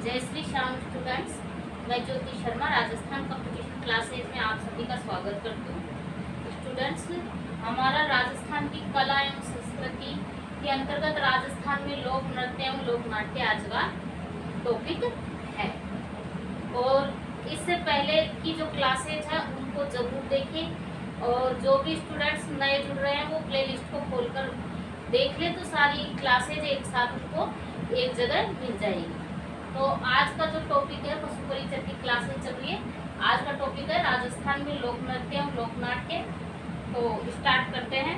जय श्री श्याम स्टूडेंट्स। मैं Jyoti Sharma Rajasthan competition classes में आप सभी का स्वागत करती हूँ। स्टूडेंट्स, हमारा राजस्थान की कला एवं संस्कृति के अंतर्गत राजस्थान में लोक नृत्य एवं लोक नाट्य आज का टॉपिक है। और इससे पहले की जो क्लासेज है उनको जरूर देखें, और जो भी स्टूडेंट्स नए जुड़ रहे हैं वो प्लेलिस्ट को खोलकर देख ले तो सारी क्लासेज एक साथ उनको एक जगह मिल जाएगी। तो आज का जो टॉपिक है पशु परिचय की क्लासेज चल रही है। आज का टॉपिक है राजस्थान में लोक नृत्य एवं लोक नाट्य। तो स्टार्ट करते हैं।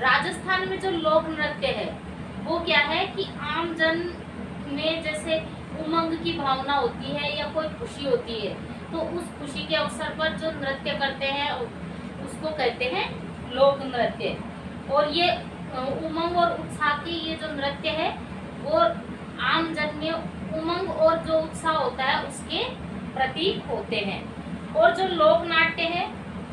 राजस्थान में जो लोक नृत्य है वो क्या है कि आम जन में जैसे उमंग की भावना होती है या कोई खुशी होती है तो उस खुशी के अवसर पर जो नृत्य करते हैं उसको कहते हैं लोक नृत्य। और ये उमंग और उत्साह की ये जो नृत्य है वो आम जन में उमंग और जो उत्साह होता है उसके प्रतीक होते हैं। और जो लोक नाट्य है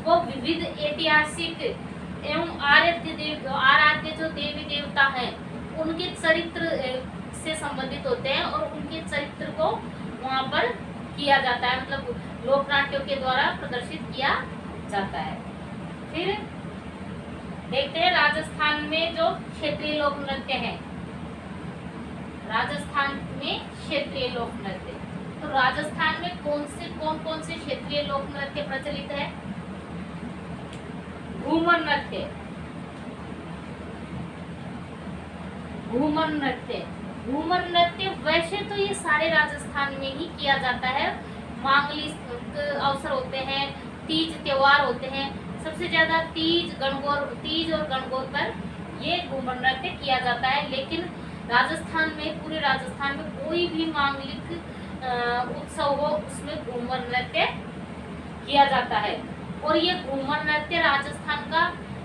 वो विविध ऐतिहासिक एवं आराध्य जो देवी देवता हैं उनके चरित्र से संबंधित होते हैं और उनके चरित्र को वहाँ पर किया जाता है, मतलब लोक नाट्यों के द्वारा प्रदर्शित किया जाता है। फिर देखते हैं राजस्थान में जो क्षेत्रीय लोक नृत्य है। राजस्थान में क्षेत्रीय लोक नृत्य, तो राजस्थान में कौन से क्षेत्रीय लोक नृत्य प्रचलित है? घूमर नृत्य, घूमर नृत्य। घूमर नृत्य वैसे तो ये सारे राजस्थान में ही किया जाता है। मांगलिक अवसर होते हैं, तीज त्योहार होते हैं, सबसे ज्यादा तीज और गणगौर पर ये घूमर नृत्य किया जाता है। लेकिन राजस्थान में, पूरे राजस्थान में कोई भी मांगलिक उत्सव हो उसमें घूमर नृत्य किया जाता है। और ये घूमर नृत्य राजस्थान का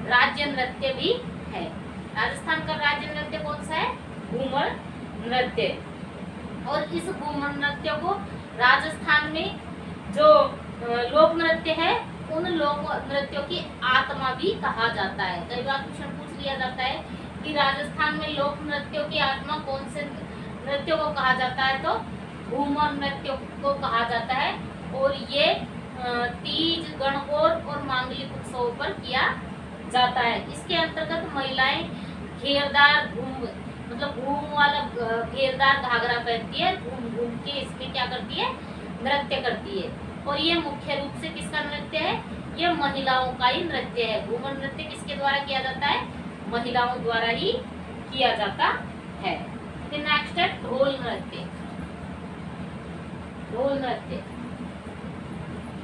राज्य नृत्य भी है। राजस्थान का राज्य नृत्य कौन सा है? घूमर नृत्य। और इस घूमर नृत्य को राजस्थान में जो लोक नृत्य है उन लोक नृत्यों की आत्मा भी कहा जाता है। कई बार क्वेश्चन पूछ लिया जाता है कि राजस्थान में लोक नृत्यों की आत्मा कौन से नृत्यों को कहा जाता है, तो घूमर नृत्यों को कहा जाता है। और ये तीज, गणगौर और मांगलिक उत्सवों पर किया जाता है। इसके अंतर्गत महिलाएं घेरदार घूम वाला घेरदार घाघरा पहनती है, घूम के इसमें क्या करती है? नृत्य करती है। और ये मुख्य रूप से किसका नृत्य है? ये महिलाओं का ही नृत्य है। घूमर नृत्य किसके द्वारा किया जाता है? महिलाओं द्वारा ही किया जाता है। फिर नेक्स्ट है ढोल नृत्य। ढोल नृत्य,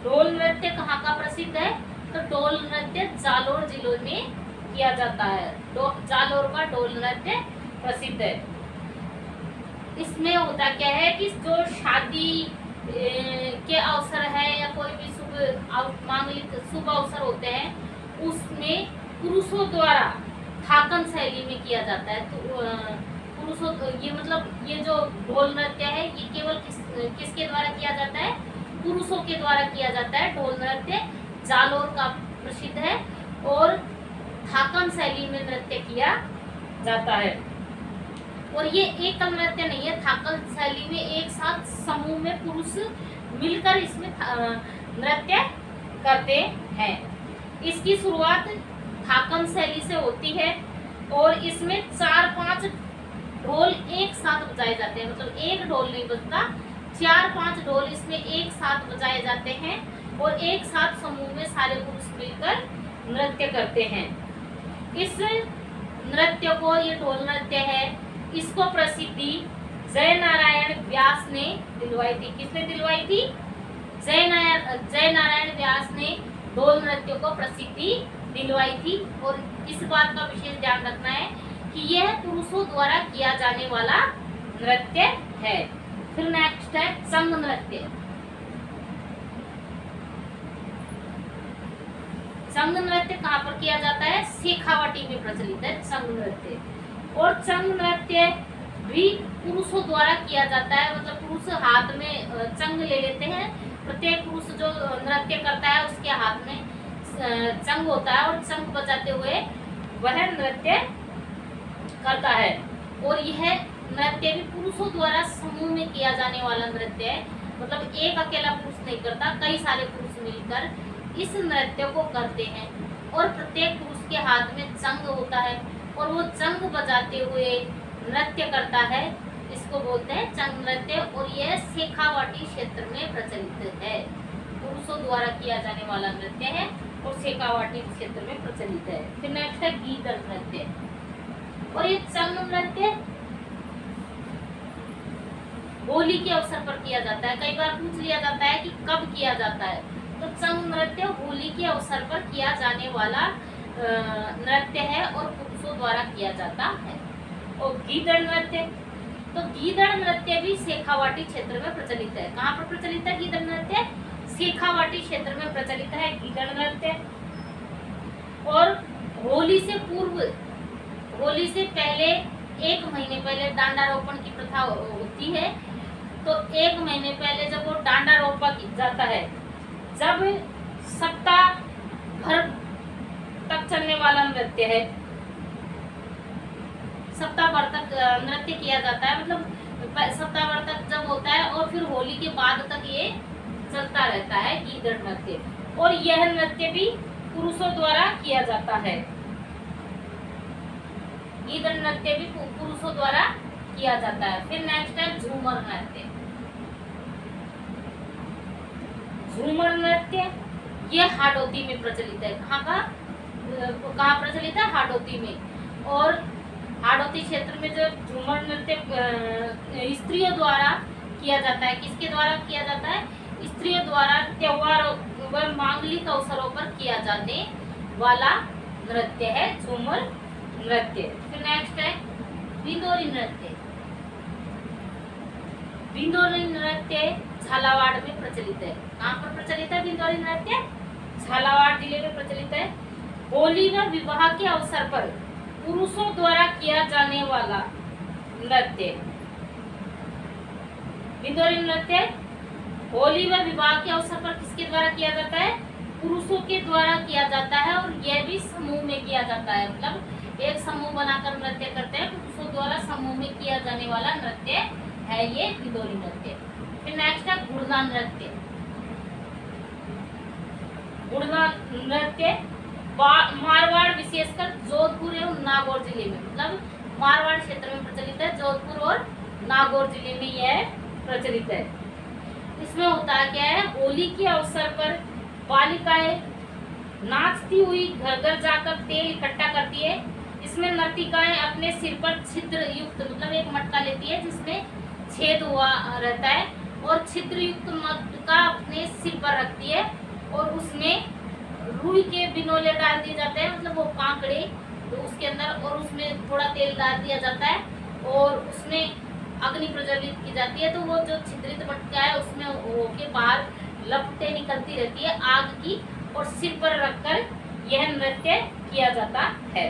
ढोल नृत्य कहाँ का प्रसिद्ध है? तो ढोल नृत्य जालोर जिले में किया जाता है। जालोर का ढोल नृत्य प्रसिद्ध है। इसमें होता क्या है कि जो शादी के अवसर है या कोई भी मांगलिक शुभ अवसर होते हैं उसमें पुरुषों द्वारा थाकन शैली में किया जाता है। तो पुरुषों ये जो ढोल नृत्य है ये केवल किसके द्वारा किया जाता है? पुरुषों के द्वारा किया जाता है। ढोल नृत्य जालोर का प्रसिद्ध है और थाकन शैली में नृत्य किया जाता है। और ये एकल नृत्य नहीं है। थाकन शैली में एक साथ समूह में पुरुष मिलकर इसमें नृत्य करते हैं। इसकी शुरुआत थाकन शैली से होती है और इसमें 4-5 ढोल एक साथ बजाए जाते हैं। मतलब एक ढोल नहीं बजता, 4-5 ढोल इसमें एक साथ बजाए जाते हैं और एक साथ समूह में सारे पुरुष मिलकर नृत्य करते हैं। इस नृत्य को, ये ढोल नृत्य है, इसको प्रसिद्धि जय नारायण व्यास ने दिलवाई थी। किसने दिलवाई थी? जय नारायण व्यास ने ढोल नृत्य को प्रसिद्धि दिलवाई थी। और इस बात का विशेष ध्यान रखना है कि यह पुरुषों द्वारा किया जाने वाला नृत्य है। फिर नेक्स्ट है संग नृत्य। संग नृत्य कहाँ पर किया जाता है? शेखावाटी में प्रचलित है संग नृत्य। और संग नृत्य भी पुरुषों द्वारा किया जाता है। मतलब पुरुष हाथ में चंग ले लेते हैं। प्रत्येक पुरुष जो नृत्य करता है उसके हाथ में चंग होता है और चंग बजाते हुए वह नृत्य करता है। और यह नृत्य भी पुरुषों द्वारा समूह में किया जाने वाला नृत्य है। मतलब एक अकेला पुरुष नहीं करता, कई सारे पुरुष मिलकर इस नृत्य को करते हैं। और प्रत्येक पुरुष के हाथ में चंग होता है और वो चंग बजाते हुए नृत्य करता है, इसको बोलते हैं चंग नृत्य। और यह शेखावाटी क्षेत्र में प्रचलित है, पुरुषों द्वारा किया जाने वाला नृत्य है और शेखावाटी क्षेत्र में प्रचलित है। फिर नेक्स्ट है गीदड़ नृत्य। और ये चंग नृत्य होली के अवसर पर किया जाता है। कई बार पूछ लिया जाता है कि कब किया जाता है, तो चंग नृत्य होली के अवसर पर किया जाने वाला नृत्य है और पुरुषों द्वारा किया जाता है। और गीदड़ नृत्य, तो गीदड़ नृत्य भी शेखावाटी क्षेत्र में प्रचलित है। कहाँ पर प्रचलित है गीदड़ नृत्य? शेखावाटी क्षेत्र में प्रचलित है गीदड़ नृत्य। और होली से पूर्व, होली से पहले 1 महीने पहले डांडारोपण की प्रथा होती है। तो 1 महीने पहले जब वो डांडा रोपा जाता है, जब सप्ताह भर तक चलने वाला नृत्य है, सप्ताह भर तक नृत्य किया जाता है। मतलब सप्ताह भर तक जब होता है और फिर होली के बाद तक ये चलता रहता है गीदड़ नृत्य। और यह नृत्य भी पुरुषों द्वारा किया जाता है। गीदड़ नृत्य भी पुरुषों द्वारा किया जाता है। फिर नेक्स्ट है झूमर नृत्य। झूमर नृत्य ये हाडोती में प्रचलित है। कहाँ प्रचलित है? हाडोती में। और हाडोती क्षेत्र में जो झूमर नृत्य स्त्रियों द्वारा किया जाता है। किसके द्वारा किया जाता है? स्त्रियों द्वारा त्योहारों व मांगलिक अवसरों पर किया जाने वाला नृत्य है झूमर नृत्य। फिर नेक्स्ट है बिंदोरी नृत्य। बिंदोरी नृत्य झालावाड़ में प्रचलित है। कहाँ पर प्रचलित है बिंदोरी नृत्य? झालावाड़ जिले में प्रचलित है। होली व विवाह के अवसर पर पुरुषों द्वारा किया जाने वाला नृत्य। बिंदोरी नृत्य होली व विवाह के अवसर पर किसके द्वारा किया जाता है? पुरुषों के द्वारा किया जाता है। और यह भी समूह में किया जाता है। मतलब एक समूह बनाकर नृत्य करते हैं, पुरुषों द्वारा समूह में किया जाने वाला नृत्य है ये बिंदोरी नृत्य। फिर नेक्स्ट है गुड़ना नृत्य। गुड़ना नृत्य मारवाड़ विशेषकर जोधपुर एवं नागौर जिले में, मतलब मारवाड़ क्षेत्र में प्रचलित है। जोधपुर और नागौर जिले में यह प्रचलित है। इसमें होता है क्या है? होली के अवसर पर बालिकाएं नाचती हुई घर घर जाकर तेल इकट्ठा करती है। इसमें नर्तिकाएं अपने सिर पर छिद्र युक्त, मतलब एक मटका लेती है जिसमें छेद हुआ रहता है और छिद्र युक्त मटका अपने सिर पर रखती है और उसमें रुई के बिनोले डाल दिए जाते हैं, मतलब वो कांकड़े तो उसके अंदर, और उसमें थोड़ा तेल डाल दिया जाता है और उसमें अग्नि प्रज्वलित की जाती है। तो वो जो छिद्रित मटका है उसमें होके बाहर लपटें निकलती रहती है आग की, और सिर पर रखकर यह नृत्य किया जाता है।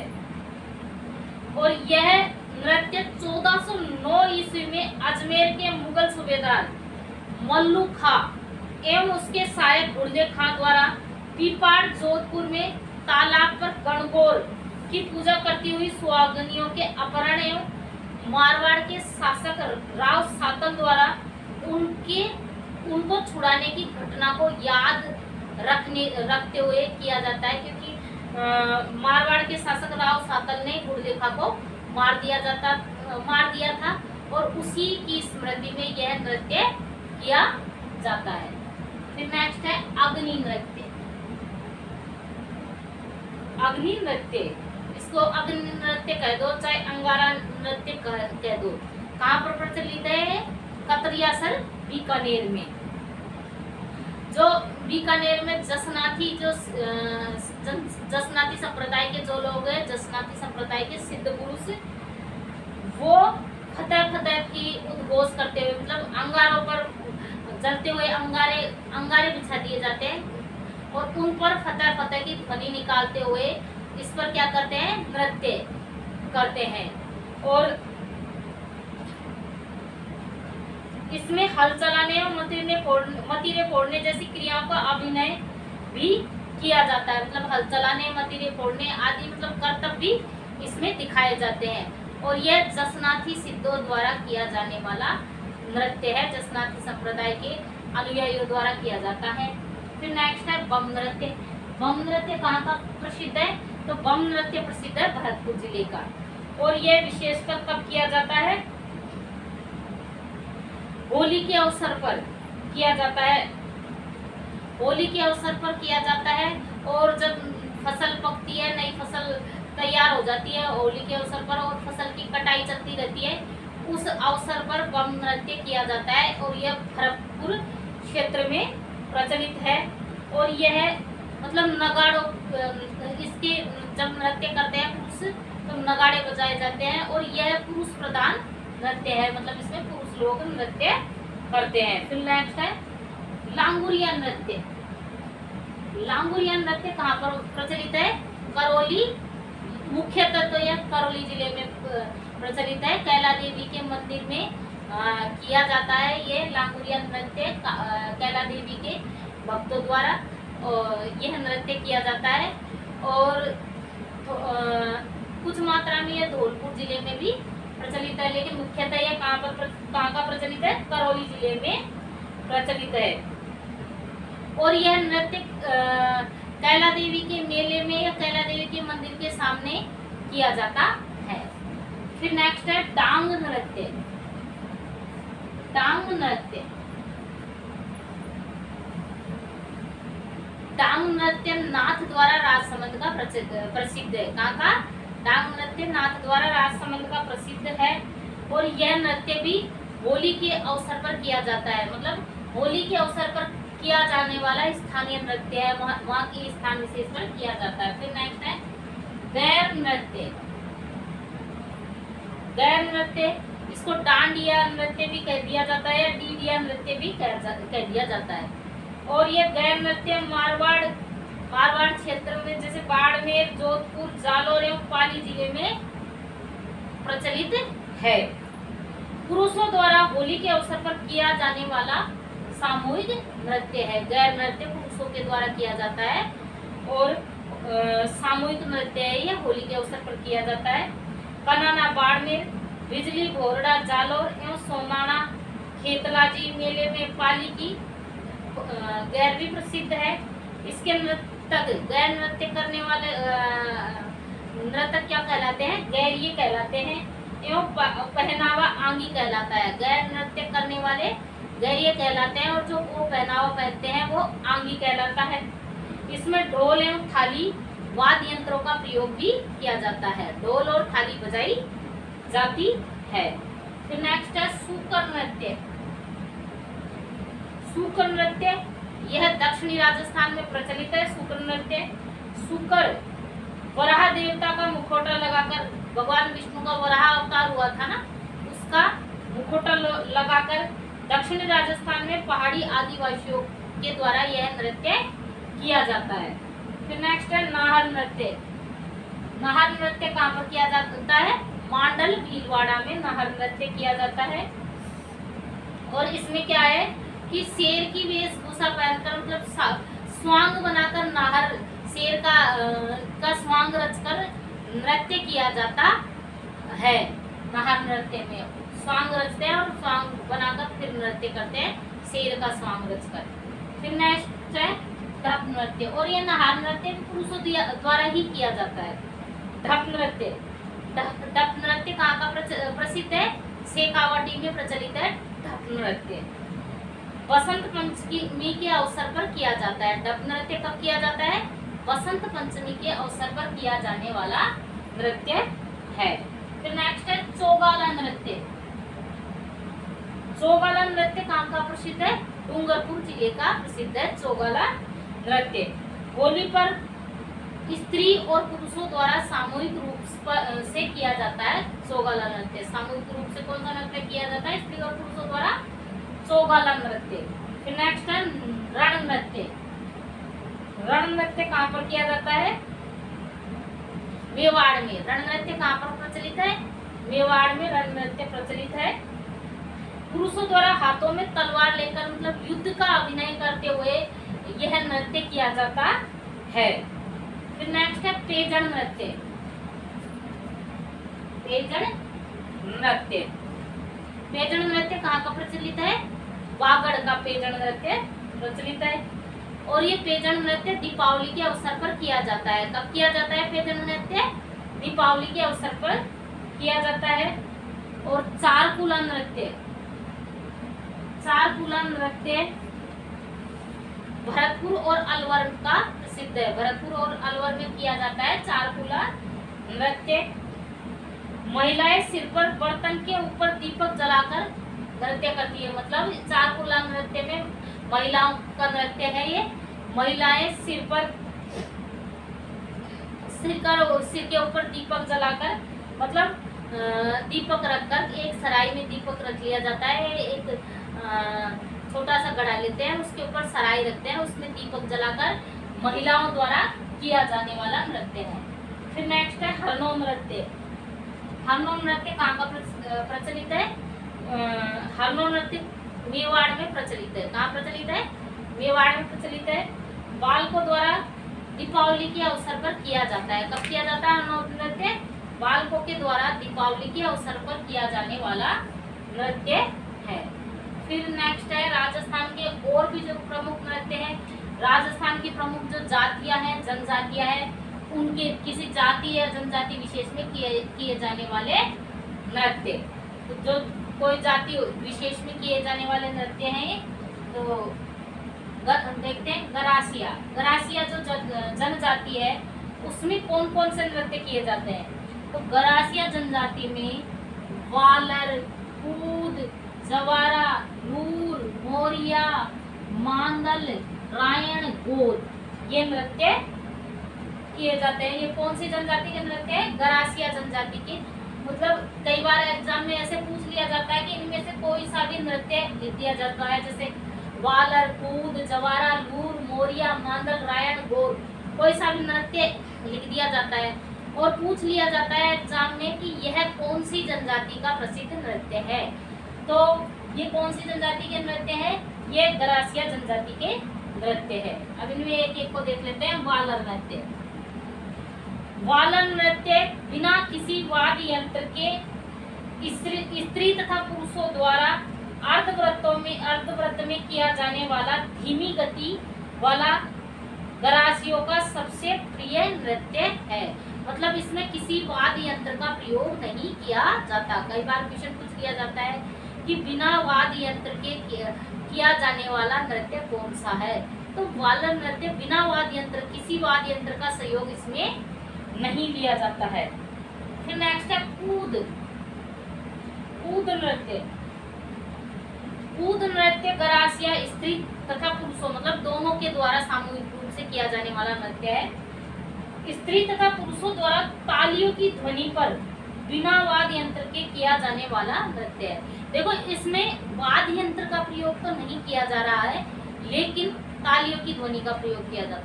और यह नृत्य 1409 ईस्वी में अजमेर के मुगल सूबेदार मल्लू खां एवं उसके सहायक गुर्जे खां द्वारा पीपाड़ जोधपुर में तालाब पर गणगौर की पूजा करती हुई सुहागनियों के अपहरण एवं मारवाड़ के शासक राव सातल द्वारा उनको छुड़ाने की घटना को याद रखते हुए किया जाता है। क्योंकि मारवाड़ के शासक राव सातल ने गुर्जे खां को मार दिया था और उसी की स्मृति में यह नृत्य किया जाता है। फिर नेक्स्ट है अग्नि नृत्य। अग्नि नृत्य, इसको अग्नि नृत्य कह दो चाहे अंगारा नृत्य कह दो। कहाँ पर प्रचलित है? कतरियासर बीकानेर में। जो बीकानेर में जसनाती संप्रदाय के जो लोग हैं, जसनाती संप्रदाय के सिद्ध पुरुष, वो फतेह की उद्घोष करते हुए, मतलब अंगारों पर जलते हुए अंगारे बिछा दिए जाते हैं और उन पर फतेह की ध्वनि निकालते हुए इस पर क्या करते हैं? नृत्य करते हैं। और इसमें हल चलाने और मतीरे फोड़ने जैसी क्रियाओं का अभिनय भी किया जाता है। मतलब हल चलाने, मतीरे फोड़ने आदि मतलब करतब भी इसमें दिखाए जाते हैं। और यह जसनाथी सिद्धों द्वारा किया जाने वाला नृत्य है, जसनाथी संप्रदाय के अनुयायियों द्वारा किया जाता है। फिर नेक्स्ट है बम नृत्य। बम नृत्य कहाँ का प्रसिद्ध है? तो बम नृत्य प्रसिद्ध है भरतपुर जिले का, और यह विशेषकर कब किया जाता है? होली के अवसर पर किया जाता है। होली के अवसर पर किया जाता है, और जब फसल पकती है, नई फसल तैयार हो जाती है होली के अवसर पर, और फसल की कटाई चलती रहती है, उस अवसर पर बम नृत्य किया जाता है, और यह भरतपुर क्षेत्र में प्रचलित है। और यह मतलब नगाड़ों, इसके जब नृत्य करते हैं पुरुष तो नगाड़े बजाए जाते हैं, और यह पुरुष प्रधान नृत्य है, मतलब इसमें पुरुष लोग नृत्य करते हैं। फिर नेक्स्ट है लांगुरिया नृत्य। लांगुरिया नृत्य कहाँ पर प्रचलित है? करौली, मुख्यतः तो यह करौली जिले में प्रचलित है। कैला देवी के मंदिर में किया जाता है ये लांगुरिया नृत्य, कैला देवी के भक्तों द्वारा यह नृत्य किया जाता है। और कुछ मात्रा में यह धौलपुर जिले में भी प्रचलित है, लेकिन मुख्यतः यह कहाँ का प्रचलित है? करौली जिले में प्रचलित है। और यह नृत्य कैला देवी के मेले में या कैला देवी के मंदिर के सामने किया जाता है। फिर नेक्स्ट है डांग नृत्य। डांग नृत्य, डांग नृत्य नाथ द्वारा राजसमंद का प्रसिद्ध है। कहाँ का? डांग नृत्य नाथ द्वारा राजसमंद का प्रसिद्ध है, और यह नृत्य भी होली के अवसर पर किया जाता है, मतलब होली के अवसर पर किया जाने वाला स्थानीय नृत्य है, वहाँ की स्थान विशेष पर किया जाता है। फिर नेक्स्ट है गैर नृत्य। गैर नृत्य, इसको डांडिया नृत्य भी कह दिया जाता है, डीडिया नृत्य भी कह दिया जाता है। और ये गैर नृत्य मारवाड़ क्षेत्र में जैसे बाड़मेर, जोधपुर, जालोर एवं पाली जिले में प्रचलित है। पुरुषों द्वारा होली के अवसर पर किया जाने वाला सामूहिक नृत्य है। गैर नृत्य पुरुषों के द्वारा किया जाता है, और सामूहिक नृत्य है, यह होली के अवसर पर किया जाता है। बनाना बाड़मेर, बिजली भोरडा जालोर एवं सोमाना खेतलाजी मेले में पाली की गैर भी प्रसिद्ध है। इसके नृतक, गैर नृत्य करने वाले नृतक क्या कहलाते हैं? गैरिये कहलाते हैं, एवं पहनावा आंगी कहलाता है। गैर नृत्य करने वाले गैरिये कहलाते हैं, और जो वो पहनावा पहनते हैं वो आंगी कहलाता है। इसमें ढोल एवं थाली वाद्य यंत्रों का प्रयोग भी किया जाता है, ढोल और थाली बजाई जाती है। फिर नेक्स्ट है सूकर नृत्य। सूकर नृत्य यह दक्षिणी राजस्थान में प्रचलित है। सूकर नृत्य, सूकर वराह देवता का मुखौटा लगाकर, भगवान विष्णु का वराह अवतार हुआ था ना, उसका मुखौटा लगाकर दक्षिणी राजस्थान में पहाड़ी आदिवासियों के द्वारा यह नृत्य किया जाता है। फिर नेक्स्ट है नाहर नृत्य। नाहर नृत्य कहाँ पर किया जाता है? मांडल भीलवाड़ा में नाहर नृत्य किया जाता है। और इसमें क्या है कि शेर की वेशभूषा पहनकर, मतलब स्वांग बनाकर नाहर, शेर का स्वांग रचकर नृत्य किया जाता है। नाहर नृत्य में स्वांग रचते हैं और स्वांग बनाकर फिर नृत्य करते हैं, शेर का स्वांग रचकर। फिर नेक्स्ट है ढप नृत्य, और ये नाहर नृत्य पुरुषों द्वारा ही किया जाता है। ढप नृत्य, ढप नृत्य कहाँ का प्रसिद्ध है? शेखावाटी में प्रचलित है ढप नृत्य। बसंत पंचमी के अवसर पर किया जाता है। ढप नृत्य कब किया जाता है? बसंत पंचमी के अवसर पर किया जाने वाला नृत्य है। फिर नेक्स्ट है चौगाला नृत्य। चौगाला नृत्य कहाँ का प्रसिद्ध है? डूंगरपुर जिले का प्रसिद्ध है चौगाला नृत्य। होली पर स्त्री और पुरुषों द्वारा सामूहिक रूप से किया जाता है चौगाला नृत्य। सामूहिक रूप से कौन सा नृत्य किया जाता है? स्त्री और पुरुषों द्वारा चौगाला नृत्य। फिर नेक्स्ट है रण नृत्य। रण नृत्य कहाँ पर किया जाता है? मेवाड़ में। रण नृत्य कहाँ पर प्रचलित है? मेवाड़ में रण नृत्य प्रचलित है। पुरुषों द्वारा हाथों में तलवार लेकर, मतलब युद्ध का अभिनय करते हुए यह नृत्य किया जाता है। फिर नेक्स्ट है पेजड़ नृत्य। पेजड़ नृत्य। पेजण नृत्य कहाँ का प्रचलित है? वागड़ का पेजण नृत्य प्रचलित है। और ये पेजण नृत्य दीपावली के अवसर पर किया जाता है। कब किया जाता है पेजण नृत्य? दीपावली के अवसर पर किया जाता है। और चारकुला नृत्य, चारकुला नृत्य भरतपुर और अलवर का प्रसिद्ध है। भरतपुर और अलवर में किया जाता है चारकुला नृत्य। महिलाएं सिर पर बर्तन के ऊपर दीपक जलाकर नृत्य करती है। मतलब चारकुला नृत्य में महिलाओं का नृत्य है ये। महिलाएं सिर के ऊपर दीपक जलाकर, मतलब दीपक रखकर, एक सराय में दीपक रख लिया जाता है। एक छोटा सा घड़ा लेते हैं, उसके ऊपर सराय रखते हैं, उसमें दीपक जलाकर महिलाओं द्वारा किया जाने वाला नृत्य है। फिर नेक्स्ट है हरनों नृत्य। हरनों नृत्य कहाँ का प्रचलित है? हरनों नृत्य मेवाड़ में प्रचलित है। कहाँ प्रचलित है? मेवाड़ में प्रचलित है। बालकों द्वारा दीपावली के अवसर पर किया जाता है। कब किया जाता है हरनों नृत्य? बालकों के द्वारा दीपावली के अवसर पर किया जाने वाला नृत्य है। फिर नेक्स्ट है राजस्थान के और भी जो प्रमुख नृत्य हैं। राजस्थान की प्रमुख जो जातियां हैं, जनजातियां हैं, उनके किसी जाति या जनजाति विशेष में किए जाने वाले नृत्य। तो जो कोई जाति विशेष में किए जाने वाले नृत्य हैं, तो देखते हैं गरासिया। गरासिया जो जनजाति है, उसमें कौन कौन से नृत्य किए जाते हैं? तो गरासिया जनजाति में वालर, कूद, जवारा, लूर, मोरिया, मांदल, रायण, गोल, ये नृत्य किए जाते हैं। ये कौन सी जनजाति के नृत्य है? गरासिया जनजाति के। मतलब कई बार एग्जाम में ऐसे पूछ लिया जाता है कि इनमें से कोई सा भी नृत्य लिख दिया जाता है, जैसे वालर, कूद, जवारा, लूर, मोरिया, मांदल, रायण, गोल, कोई सा भी नृत्य लिख दिया जाता है और पूछ लिया जाता है एग्जाम में कि यह कौन सी जनजाति का प्रसिद्ध नृत्य है। तो ये कौन सी जनजाति के नृत्य है? ये गरासिया जनजाति के नृत्य है। अब इनमें एक एक को देख लेते हैं। वालर नृत्य। वालर नृत्य बिना किसी वाद्य यंत्र के स्त्री तथा पुरुषों द्वारा अर्धव्रत में किया जाने वाला धीमी गति वाला गरासियों का सबसे प्रिय नृत्य है। मतलब इसमें किसी वाद्य यंत्र का प्रयोग नहीं किया जाता। कई बार क्वेश्चन पूछ लिया जाता है कि बिना वाद्य यंत्र के किया जाने वाला नृत्य कौन सा है? तो वालर नृत्य बिना वाद्य यंत्र, किसी वाद्य यंत्र का सहयोग इसमें नहीं लिया जाता है। फिर नेक्स्ट है कूद। कूद नृत्य। कूद नृत्य गरासिया स्त्री तथा पुरुषों, मतलब दोनों के द्वारा सामूहिक रूप से किया जाने वाला नृत्य है। स्त्री तथा पुरुषों द्वारा तालियों की ध्वनि पर बिना वाद्य यंत्र के किया जाने वाला नृत्य है। देखो इसमें वाद्य यंत्र का प्रयोग तो नहीं किया जा रहा है, लेकिन तालियों की ध्वनि का प्रयोग किया जा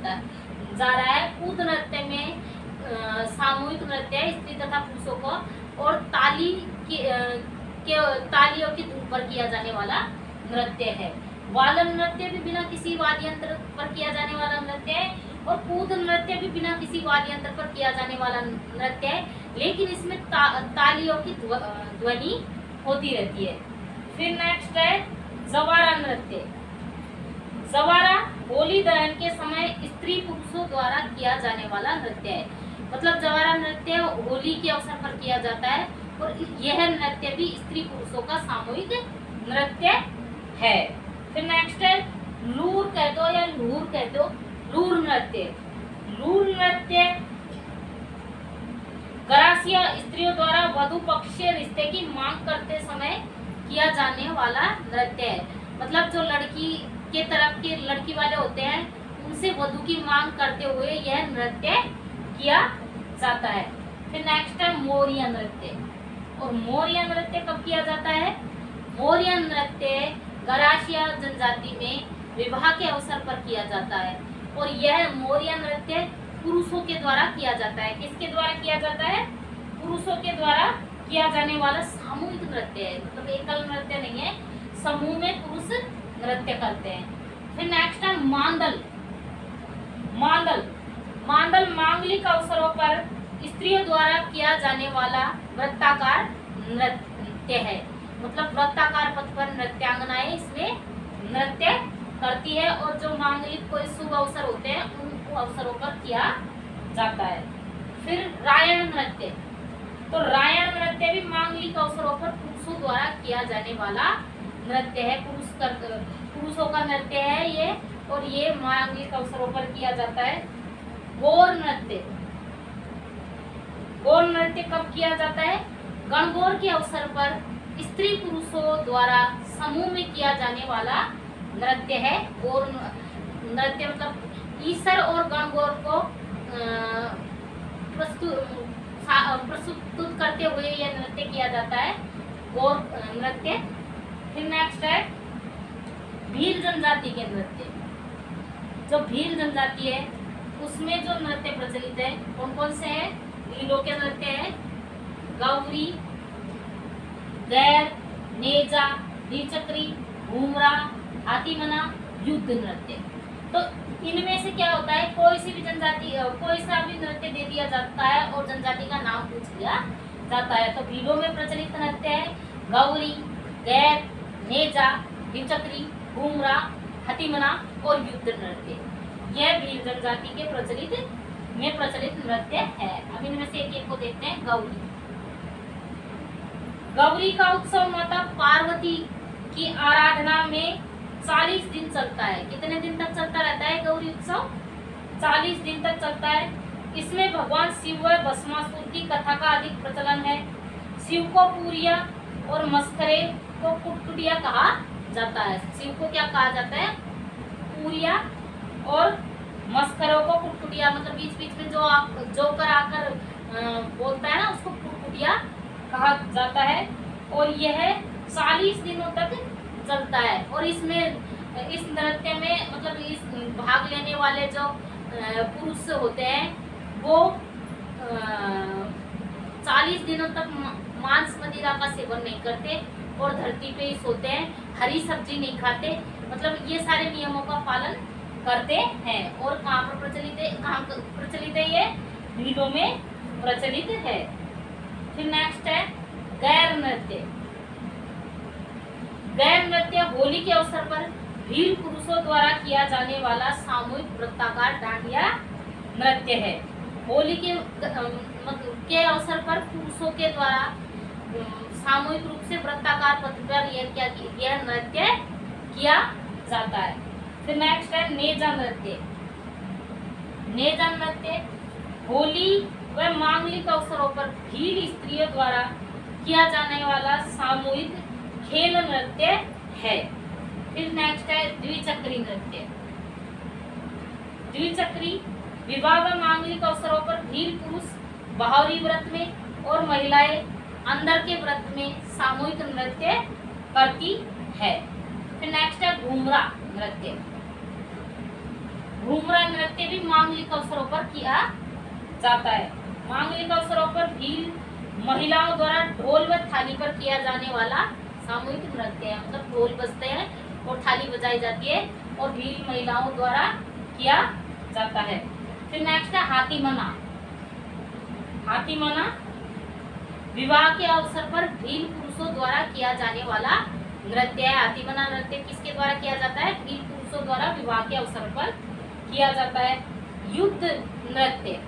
रहा है। कूद नृत्य में सामूहिक नृत्य है, स्त्री तथा पुरुषों को और तालियों की धुन पर किया जाने वाला नृत्य है। वालर नृत्य भी बिना किसी वाद्य यंत्र पर किया जाने वाला नृत्य है और कूद नृत्य भी बिना किसी वाद्य यंत्र पर किया जाने वाला नृत्य है, लेकिन इसमें तालियों की ध्वनि होती रहती है। फिर नेक्स्ट है जवारा नृत्य। जवारा होली दहन के समय स्त्री पुरुषों द्वारा किया जाने वाला नृत्य है। मतलब जवारा नृत्य होली के अवसर पर किया जाता है और यह नृत्य भी स्त्री पुरुषों का सामूहिक नृत्य है। फिर नेक्स्ट है लूर कह दो या लूर कह दो, लूर नृत्य। लूर नृत्य गरासिया स्त्रियों द्वारा वधु पक्षीय रिश्ते की मांग करते समय किया जाने वाला नृत्य है। मतलब जो लड़की के तरफ के लड़की वाले होते हैं, उनसे वधु की मांग करते हुए यह नृत्य किया जाता है। फिर नेक्स्ट है मोरिया नृत्य। और मोरिया नृत्य कब किया जाता है? मोरिया नृत्य गरासिया जनजाति में विवाह के अवसर पर किया जाता है और यह मोरिया नृत्य पुरुषों के द्वारा किया जाता है। किसके द्वारा किया जाता है? पुरुषों के द्वारा किया जाने वाला सामूहिक नृत्य है। मतलब एकल नृत्य नहीं है, समूह में पुरुष नृत्य करते हैं। फिर नेक्स्ट है मांदल। मांदल मांदल मांगलिक अवसरों पर स्त्रियों द्वारा किया जाने वाला वृत्ताकार नृत्य है, मतलब वृत्ताकार पथ पर नृत्यांगनाएं इसमें नृत्य करती है और जो मांगलिक कोई शुभ अवसर होते हैं उन अवसरों पर किया जाता है। फिर रायण नृत्य, तो रायण नृत्य भी मांगलिक अवसरों पर पुरुषों द्वारा किया जाने वाला नृत्य है, पुरुषों का नृत्य है ये, और ये मांगलिक अवसरों पर किया जाता है। गौर नृत्य, गौर नृत्य कब किया जाता है? गणगौर के अवसर पर स्त्री पुरुषों द्वारा समूह में किया जाने वाला नृत्य है गौर नृत्य। मतलब ईसर और गणगौर को प्रस्तुत करते हुए यह नृत्य किया जाता है, गौर नृत्य। फिर नेक्स्ट है भील जनजाति के नृत्य। जो भील जनजाति है उसमें जो नृत्य प्रचलित है कौन कौन से हैं? भीलों के नृत्य है गौरी, गैर, नेजा, द्विचक्री, घूमरा, हाथीमना, युद्ध नृत्य। तो इनमें से क्या होता है, कोई सी भी जनजाति कोई सा भी नृत्य दे दिया जाता है और जनजाति का नाम पूछ लिया जाता है। तो भीलों में प्रचलित नृत्य है गौरी, गैर, नेजा, द्विचक्री, घूमरा, हाथीमना और युद्ध नृत्य। यह भील जनजाति के प्रचलित नृत्य है। अब इनमें से एक को देखते हैं। गौरी, गौरी का उत्सव माता पार्वती की आराधना में 40 दिन चलता है। कितने दिन तक चलता रहता है गौरी उत्सव? 40 दिन तक चलता है। इसमें भगवान शिव व भस्मासुर की कथा का अधिक प्रचलन है। शिव को पूरिया और मस्करे को कुटकुटिया कहा जाता है। शिव को क्या कहा जाता है? पूरिया, और मस्करों को कुटकुटिया, मतलब बीच बीच में जो जोकर आकर बोलता है ना उसको कुटकुटिया कहा जाता है। और यह 40 दिनों तक चलता है। और इसमें इस नृत्य में मतलब इस भाग लेने वाले जो पुरुष होते हैं वो 40 दिनों तक मांस मदिरा का सेवन नहीं करते और धरती पे ही सोते हैं, हरी सब्जी नहीं खाते। मतलब ये सारे नियमों का पालन करते हैं। और कहाँ पर प्रचलित है? कहाँ प्रचलित है? ये भीलों में प्रचलित है। फिर नेक्स्ट है गैर नृत्य। गैर नृत्य होली के अवसर पर भील पुरुषों द्वारा किया जाने वाला सामूहिक वृत्ताकार डांडिया नृत्य है। होली के अवसर पर पुरुषों के द्वारा सामूहिक रूप से वृत्ताकार पथ पर यह नृत्य किया जाता है। फिर नेक्स्ट है नेजा नृत्य। नेजा नृत्य होली व मांगलिक अवसरों पर भील स्त्रियों द्वारा किया जाने वाला सामूहिक खेल नृत्य है। फिर नेक्स्ट है द्विचक्री नृत्य। द्विचक्री विवाह व मांगलिक अवसरों पर भील पुरुष बाहरी व्रत में और महिलाएं अंदर के व्रत में सामूहिक नृत्य करती है। फिर नेक्स्ट है घूमरा नृत्य। घूमरा नृत्य भी मांगलिक अवसरों पर किया जाता है। मांगलिक अवसरों पर भील महिलाओं द्वारा ढोल व थाली पर किया जाने वाला सामूहिक नृत्य है। मतलब ढोल बजते हैं और थाली बजाई जाती है और भील महिलाओं द्वारा किया जाता है। फिर नेक्स्ट है हाथीमना। हाथीमना विवाह के अवसर पर भील पुरुषों द्वारा किया जाने वाला नृत्य है। हाथीमना नृत्य किसके द्वारा किया जाता है? भील पुरुषों द्वारा विवाह के अवसर पर किया जाता है। युद्ध नृत्य।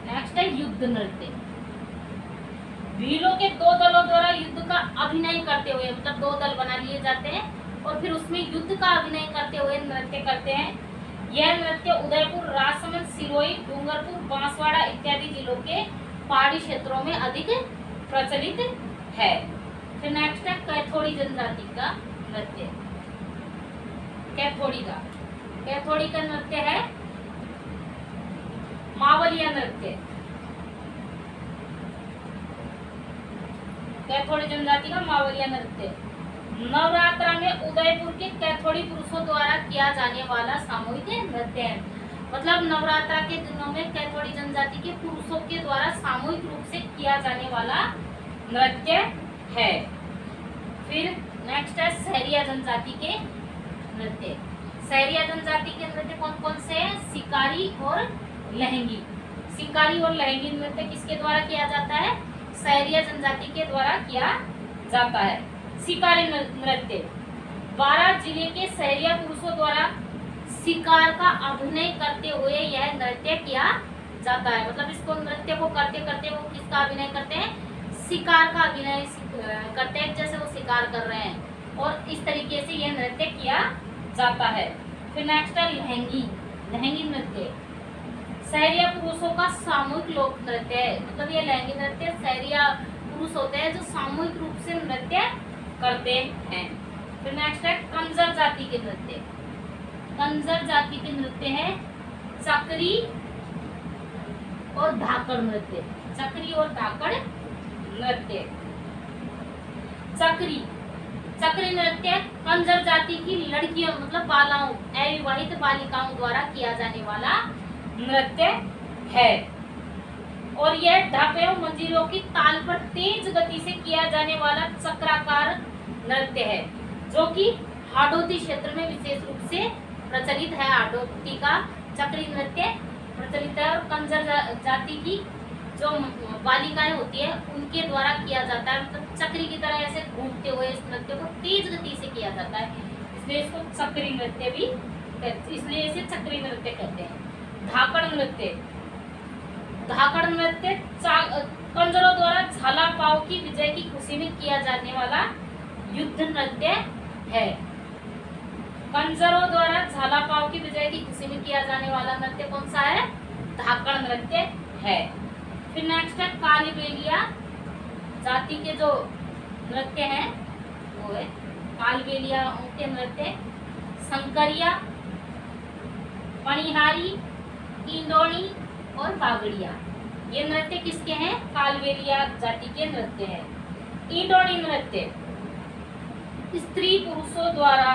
नेक्स्ट है युद्ध नृत्य। भीलों के दो दलों द्वारा युद्ध का अभिनय करते हुए, मतलब दो दल बना लिए जाते हैं और फिर उसमें युद्ध का अभिनय करते हुए नृत्य करते हैं। यह नृत्य उदयपुर, राजसमंद, सिरोही, डूंगरपुर, बांसवाड़ा इत्यादि जिलों के पहाड़ी क्षेत्रों में अधिक प्रचलित है। फिर नेक्स्ट है कैथोड़ी जनजाति का नृत्य। कैथोड़ी का नृत्य है मावलिया नृत्य। कैथोड़ी जनजाति का मावलिया नृत्य नवरात्रा में उदयपुर के कैथोड़ी पुरुषों द्वारा किया जाने वाला सामूहिक नृत्य है। मतलब नवरात्रा के दिनों में कैथोड़ी जनजाति के पुरुषों के द्वारा सामूहिक रूप से किया जाने वाला नृत्य है। फिर नेक्स्ट है सहरिया जनजाति के नृत्य। सहरिया जनजाति के नृत्य कौन कौन से हैं? शिकारी और लहंगी। शिकारी और लहंगी नृत्य किसके द्वारा किया जाता है? सहरिया जनजाति के द्वारा किया जाता है। शिकारी नृत्य, बारां जिले के सहरिया पुरुषों द्वारा शिकार का अभिनय करते हुए यह नृत्य किया जाता है। मतलब इसको नृत्य को करते करते वो किसका अभिनय करते हैं, शिकार का अभिनय करते हैं, जैसे वो शिकार कर रहे हैं, और इस तरीके से यह नृत्य किया जाता है। फिर नेक्स्ट है लहंगी। लहंगी नृत्य सहरिया पुरुषों का सामूहिक लोक नृत्य है। मतलब ये लहंगी नृत्य सहरिया पुरुष होते हैं जो सामूहिक रूप से नृत्य करते हैं। फिर नेक्स्ट है कंजर जाति के नृत्य। कंजर जाति के नृत्य है चक्री और धाकड़ नृत्य। चक्री और धाकड़ नृत्य। चक्री नृत्य कंजर जाति की लड़कियों मतलब बालाओं, अविवाहित बालिकाओं द्वारा किया जाने वाला नृत्य है, और यह ढाक एवं मंजीरों की ताल पर तेज गति से किया जाने वाला चक्राकार नृत्य है, जो कि हाडोती क्षेत्र में विशेष रूप से प्रचलित है। हाडोती का चक्री नृत्य प्रचलित है, और कंजर जाति की जो बालिकाएं होती है उनके द्वारा किया जाता है। मतलब चक्री की तरह ऐसे घूमते हुए इस नृत्य को तेज गति से किया जाता है, इसलिए इसको चक्री नृत्य भी, इसलिए इसे चक्री नृत्य कहते हैं। धाकड़ नृत्य। धाकड़ नृत्य कंजरों द्वारा झाला पाव की विजय की खुशी में किया जाने वाला युद्ध नृत्य है। कंजरों द्वारा झाला पाव की विजय की खुशी में किया जाने वाला नृत्य कौन सा है, धाकड़ नृत्य है। फिर नेक्स्ट है कालबेलिया जाति के जो नृत्य हैं वो है कालबेलिया के नृत्य। संकरिया, पणिहारी, इंदौनी और बागड़िया, ये नृत्य किसके हैं, कालबेलिया जाति के नृत्य हैं। इंदौनी नृत्य स्त्री पुरुषों द्वारा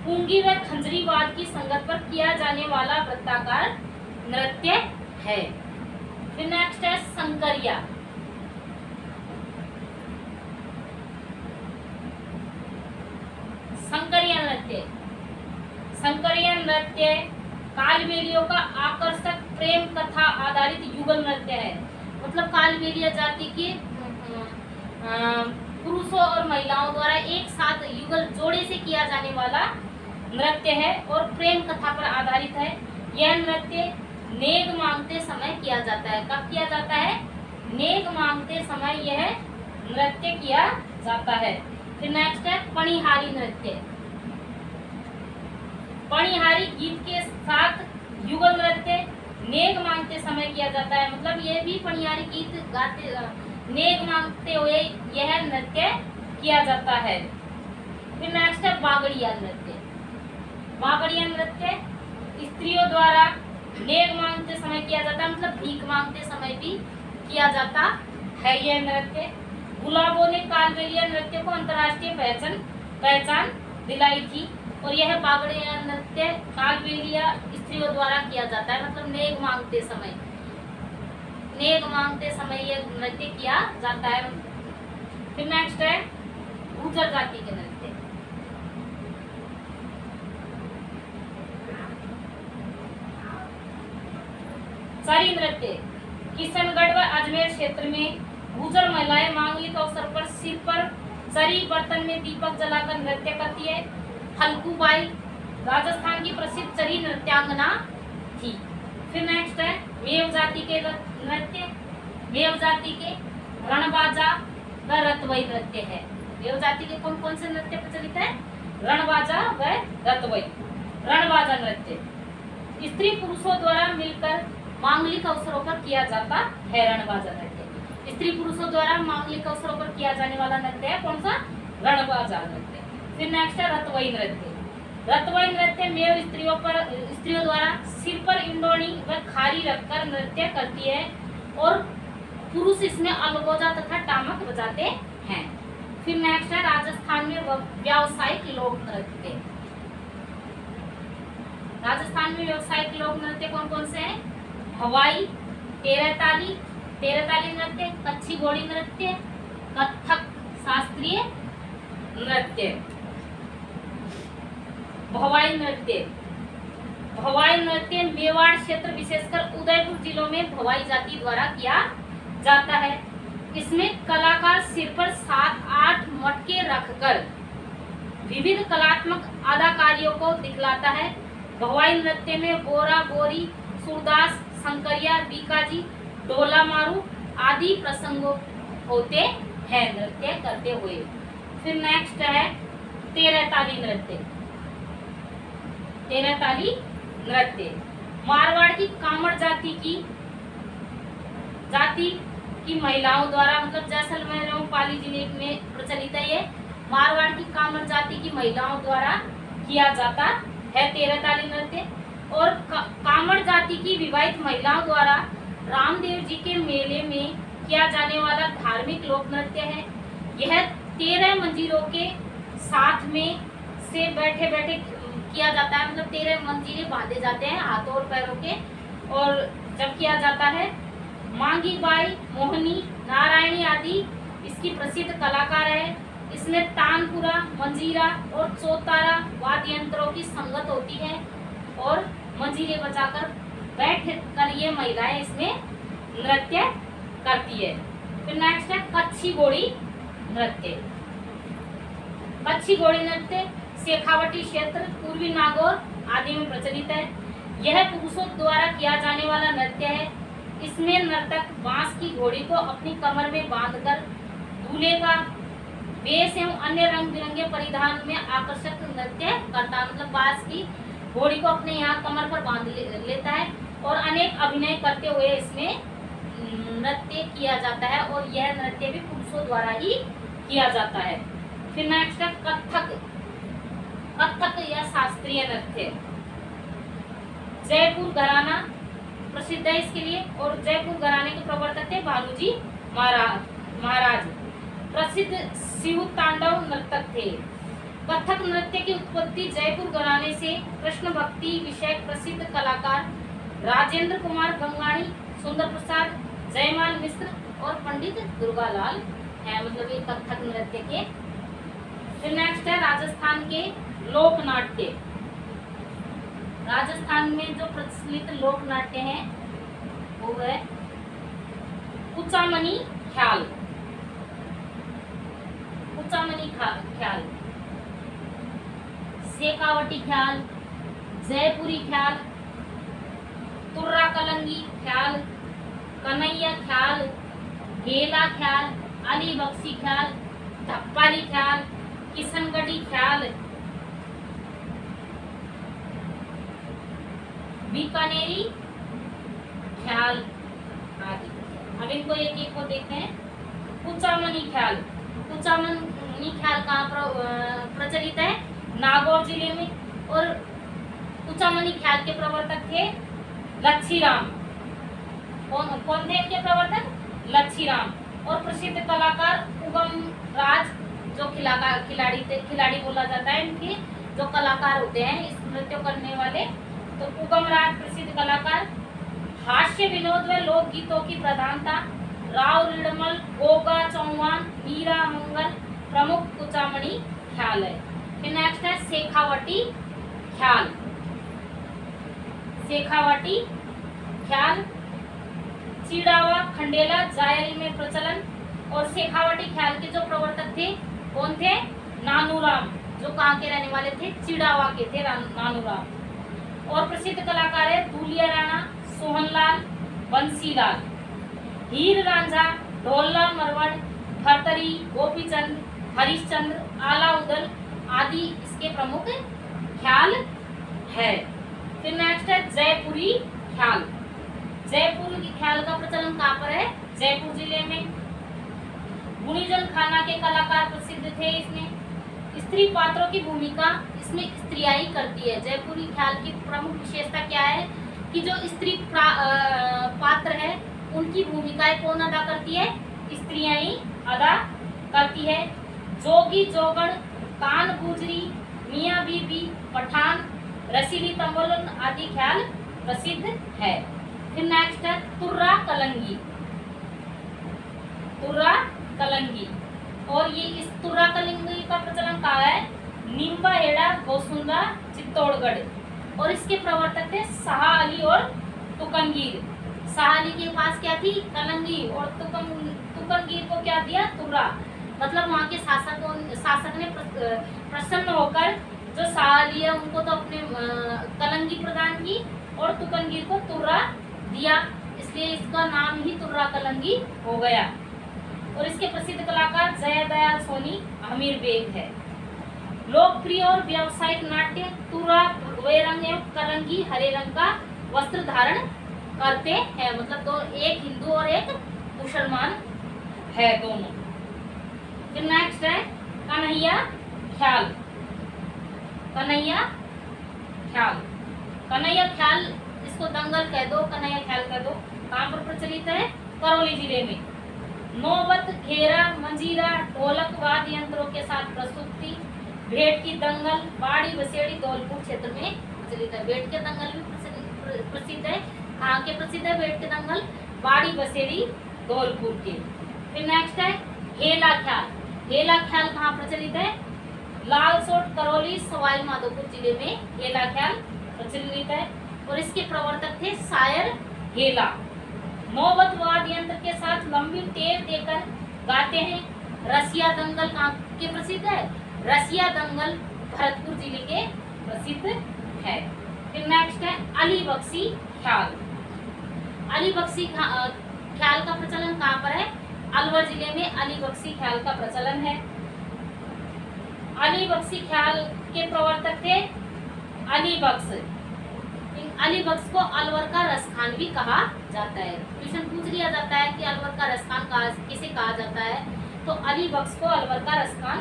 पुंगी व खंजरीवाद की संगत पर किया जाने वाला वृत्ताकार नृत्य है। फिर नेक्स्ट है संकरिया। संकरिया नृत्य। संकरिया नृत्य कालबेलियों का आकर्षक प्रेम कथा आधारित युगल नृत्य है। मतलब कालबेलिया जाति के पुरुषों और महिलाओं द्वारा एक साथ युगल जोड़े से किया जाने वाला नृत्य है और प्रेम कथा पर आधारित है। यह नृत्य नेग मांगते समय किया जाता है। कब किया जाता है, नेग मांगते समय यह नृत्य किया जाता है। फिर नेक्स्ट है पणिहारी नृत्य। पणिहारी गीत के साथ युगल नृत्य नेग मांगते समय किया जाता है। मतलब यह भी पणिहारी गीत गाते नेग मांगते हुए यह नृत्य किया जाता है। फिर नेक्स्ट है बागड़िया नृत्य। बागड़िया नृत्य स्त्रियों द्वारा नेग मांगते समय किया जाता है, मतलब भीख मांगते समय भी किया जाता है यह नृत्य। गुलाबों ने कालबेलिया नृत्य को अंतर्राष्ट्रीय पहचान दिलाई थी, और यह बागड़िया नृत्य कालबेलिया स्त्रियों द्वारा किया जाता है। मतलब नेग मांगते समय यह नृत्य किया जाता है। फिर नेक्स्ट है गुर्जर जाति के नृत्य। चरी नृत्य किशनगढ़ व अजमेर क्षेत्र में गुर्जर महिलाएं मांगलिक अवसर पर सिर पर चरी बर्तन में दीपक जलाकर नृत्य करती है। हल्कूबाई राजस्थान की प्रसिद्ध चरी नृत्यांगना थी। फिर नेक्स्ट है मेव जाति के नृत्य। मेव जाति के रणबाजा व रतवई नृत्य है। मेव जाति के कौन कौन से नृत्य प्रचलित है, रणबाजा व रतवई। रणबाजा नृत्य स्त्री पुरुषों द्वारा मिलकर मांगलिक अवसरों पर किया जाता है। रणबाजा नृत्य स्त्री पुरुषों द्वारा मांगलिक अवसरों पर किया जाने वाला नृत्य है कौन सा, रणबाजा नृत्य। फिर नेक्स्ट है रतवई नृत्य। रतवई नृत्य मेव स्त्रियों द्वारा सिर पर इंडोनी व खारी रखकर नृत्य करती है, और पुरुष इसमें अलगोजा तथा टामक बजाते हैं। फिर नेक्स्ट है राजस्थान में व्यावसायिक लोक नृत्य। राजस्थान में व्यावसायिक लोक नृत्य कौन कौन से हैं, हवाई, तेरहताली नृत्य, कच्छी घोड़ी नृत्य, कथक शास्त्रीय नृत्य। भवाई नृत्य। भवाई नृत्य मेवाड़ क्षेत्र विशेषकर उदयपुर जिलों में भवाई जाति द्वारा किया जाता है। इसमें कलाकार सिर पर 7-8 मटके रखकर विविध कलात्मक अदाकारियों को दिखलाता है। भवाई नृत्य में बोरा बोरी, सूरदास, शंकरिया, बीकाजी, ढोला मारू आदि प्रसंग होते हैं नृत्य करते हुए। फिर नेक्स्ट है तेरह ताली नृत्य। तेरह ताली नृत्य मारवाड़ की कामड़ जाति की महिलाओं द्वारा, मतलब जैसलमेर एवं पाली जिले में प्रचलित है। ये मारवाड़ की कामड़ जाति की महिलाओं द्वारा किया जाता है तेरह ताली नृत्य। और कामड़ जाति की विवाहित महिलाओं द्वारा रामदेव जी के मेले में किया जाने वाला धार्मिक लोक नृत्य है। यह 13 मंजीरों के साथ में से बैठे बैठे किया जाता है, मतलब 13 मंजीरे बांधे जाते हैं हाथों और पैरों के, और जब किया जाता है। मांगी बाई, मोहनी, नारायणी आदि इसकी प्रसिद्ध कलाकार है। इसमें तानपुरा, मंजीरा और चौतारा वाद्य यंत्रों की संगत होती है और मंजीरे बजाकर बैठ कर ये महिलाएं इसमें नृत्य करती है। फिर नेक्स्ट है कच्छी घोड़ी नृत्य। कच्छी घोड़ी नृत्य शेखावटी क्षेत्र, पूर्वी नागौर आदि में प्रचलित है। यह पुरुषों द्वारा किया जाने वाला नृत्य है। इसमें नर्तक बांस की घोड़ी को अपनी कमर में बांधकर दूल्हे का वेश एवं अन्य रंग बिरंगे परिधान में आकर्षक नृत्य करता है, मतलब बांस की घोड़ी को अपने यहाँ कमर पर बांध लेता है और अनेक अभिनय करते हुए इसमें नृत्य किया जाता है, और यह नृत्य भी पुरुषों द्वारा ही किया जाता है। फिर नेक्स्ट है कथक। कथक या शास्त्रीय नृत्य जयपुर घराना प्रसिद्ध है इसके लिए, और जयपुर घराने के प्रवर्तक थे भानुजी महाराज, प्रसिद्ध शिव तांडव नर्तक थे। कथक नृत्य की उत्पत्ति जयपुर घराने से कृष्ण भक्ति विषय प्रसिद्ध कलाकार राजेंद्र कुमार गंगाणी, सुंदर प्रसाद, जयमाल मिश्र और पंडित दुर्गालाल है, मतलब ये कथक नृत्य के। फिर नेक्स्ट है राजस्थान के लोक नाट्य। राजस्थान में जो प्रचलित लोक नाट्य है वो है कुचामनी ख्याल, कुचामनी ख्याल, शेखावटी ख्याल, जयपुरी ख्याल, तुर्रा कलंगी ख्याल, कन्हैया ख्याल, गेला ख्याल, अली बख्शी ख्याल, धप्पाली ख्याल, किशनगढ़ी ख्याल, बीकानेरी ख्याल आदि। अब इनको एक एक को देखते हैं। कुचामनी ख्याल। कुचामनी ख्याल कहाँ प्रचलित है? नागौर जिले में, और कुचामनी ख्याल के प्रवर्तक थे लच्छीराम। कौन थे इनके प्रवर्तक? लच्छीराम। और प्रसिद्ध कलाकार उगम राज, जो खिलाड़ी बोला जाता है, इनके जो कलाकार होते हैं इस नृत्य करने वाले, तो उगम राज प्रसिद्ध कलाकार। हास्य विनोद व लोक गीतों की प्रधानता राव रिडमल, गोगा चौहान, मीरा मंगल प्रमुख कुचामनी ख्याल है। फिर नेक्स्ट है शेखावटी ख्याल। शेखावटी ख्याल चिड़ावा, खंडेला, जायरी में प्रचलन। और शेखावटी ख्याल के जो प्रवर्तक थे कौन थे? नानूराम, जो कहाँ के रहने वाले थे? चिड़ावा के थे नानूराम। और प्रसिद्ध कलाकार है दूलिया राणा, सोहनलाल, बंसीलाल, हीर रांझा, ढोलना मरवड़, भरतरी, गोपीचंद, हरिश्चंद्र, आला उदल आदि इसके प्रमुख ख्याल है। फिर नेक्स्ट है जयपुरी ख्याल। जयपुर की ख्याल का प्रचलन कहाँ पर है? जयपुर जिले में। गुणीजन खाना के कलाकार प्रसिद्ध थे इसमें। स्त्री पात्रों की भूमिका इसमें स्त्रियां ही करती है। जयपुरी ख्याल की प्रमुख विशेषता क्या है कि जो स्त्री पात्र है उनकी भूमिकाएं कौन अदा करती है? स्त्रियां ही अदा करती है। जोगी जोगण, कान गुजरी, मियाँ बीबी, पठान, रसीली तंबोलन आदि ख्याल प्रसिद्ध है। फिर नेक्स्ट है तुर्रा कलंगी। तुर्रा कलंगी, और ये इस तुर्रा कलंगी का प्रचलन कहाँ है? नीम्बा हेड़ा, गोसुंदा, चित्तौड़गढ़। और इसके प्रवर्तक थे शाह अली और तुकनगीर। शाह अली के पास क्या थी? कलंगी, और तुकनगीर को क्या दिया? तुर्रा। मतलब वहाँ के शासक ने प्रसन्न होकर जो साल लिया उनको तो अपने कलंगी प्रदान की और तुकनगीर को तुर्रा दिया, इसलिए इसका नाम ही तुर्रा कलंगी हो गया। और इसके प्रसिद्ध कलाकार जयदयाल सोनी अमीर बेग है। लोकप्रिय और व्यावसायिक नाट्य तुर्रा भगवे रंग एवं कलंगी हरे रंग का वस्त्र धारण करते हैं, मतलब दो, एक हिंदू और एक मुसलमान है दोनों। फिर नेक्स्ट है कन्हैया ख्याल। कन्हैया ख्याल, कन्हैया ख्याल इसको दंगल कह दो, कन्हैया ख्याल कह दो। कहाँ पर प्रचलित है? करौली जिले में। नौबत, घेरा, मंजीरा, ढोलक वाद्य यंत्रों के साथ प्रस्तुति, भेंट की दंगल बाड़ी बसेड़ी धौलपुर क्षेत्र में प्रचलित है। भेंट के दंगल भी प्रसिद्ध है। कहाँ के प्रसिद्ध है भेंट के दंगल? बाड़ी बसेड़ी धौलपुर के। फिर नेक्स्ट है हेला ख्याल। हेला ख्याल कहाँ प्रचलित है? लालसोट, करौली, सवाई माधोपुर जिले में हेला ख्याल प्रचलित है। और इसके प्रवर्तक थे शायर हेला। नौबत वाद्य यंत्र के साथ लंबी टेर देकर गाते हैं। रसिया दंगल कहाँ के प्रसिद्ध है? रसिया दंगल भरतपुर जिले के प्रसिद्ध है। फिर नेक्स्ट है अली बख्शी ख्याल। अली बख्शी ख्याल का प्रचलन कहाँ पर है? अलवर जिले में अली बख्शी ख्याल का प्रचलन है। अली बख्शी ख्याल के प्रवर्तक थे अली बख्श। अली बख्श को अलवर का रसखान भी कहा जाता है। क्वेश्चन पूछ लिया जाता है कि अलवर का रसखान किसे कहा जाता है, तो अली बख्श को अलवर का रसखान